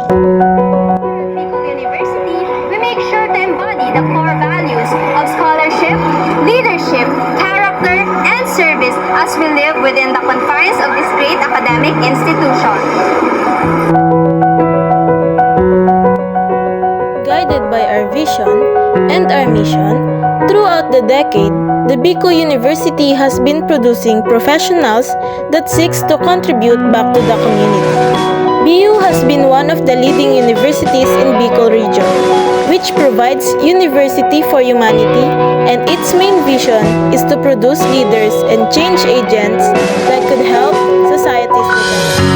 Bicol University, we make sure to embody the core values of scholarship, leadership, character, and service as we live within the confines of this great academic institution. Guided by our vision and our mission, throughout the decade, the Bicol University has been producing professionals that seeks to contribute back to the community. BU has been one of the leading universities in Bicol region, which provides University for Humanity, and its main vision is to produce leaders and change agents that could help societies become.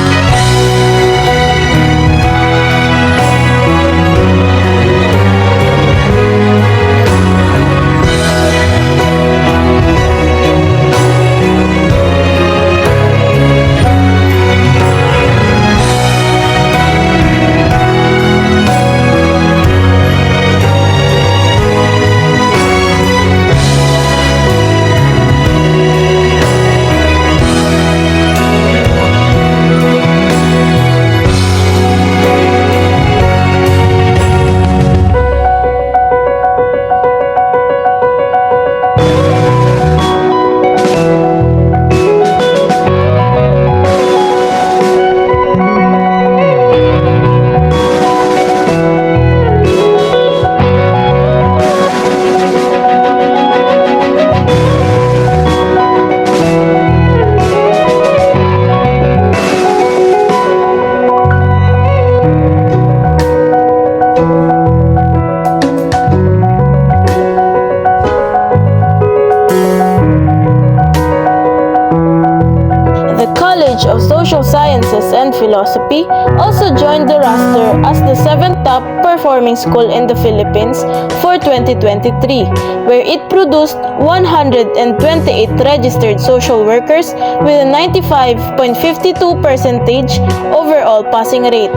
College of Social Sciences and Philosophy also joined the roster as the 7th top performing school in the Philippines for 2023, where it produced 128 registered social workers with a 95.52% overall passing rate.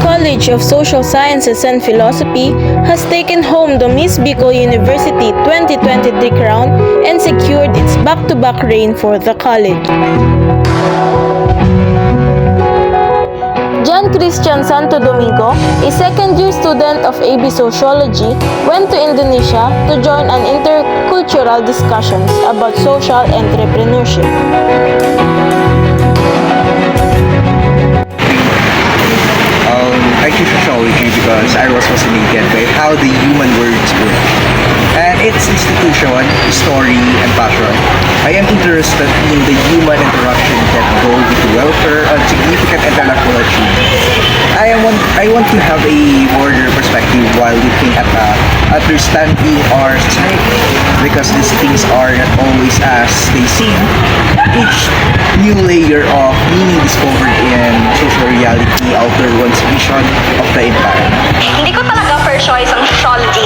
College of Social Sciences and Philosophy has taken home the Miss Bicol University 2023 crown and secured its back-to-back reign for the college. John Christian Santo Domingo, a second-year student of AB Sociology, went to Indonesia to join an intercultural discussions about social entrepreneurship. I choose sociology because I was fascinated by how the human words work and its institution, story, and passion. I am interested in the human interaction that go with welfare and significant intellectual achievements. I want to have a broader perspective while looking at understanding our society, because these things are not always as they seem. Each new layer of meaning discovered in social reality alter one's vision of the environment. Hindi ko talaga first choice ang sociology.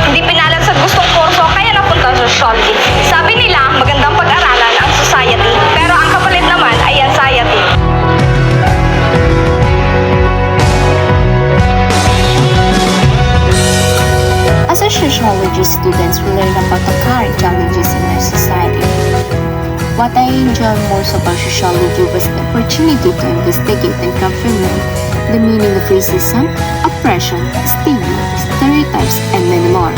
Hindi pinalad sa gustong kurso kaya napunta sa sociology. Sabi nila magandang pag-aralan ang society, pero ang kapalit naman ay anxiety. As a sociology students, we learn about the current challenges in our society. What I enjoyed most about sociology was the opportunity to investigate and comprehend the meaning of racism, oppression, stigma, stereotypes, and many more.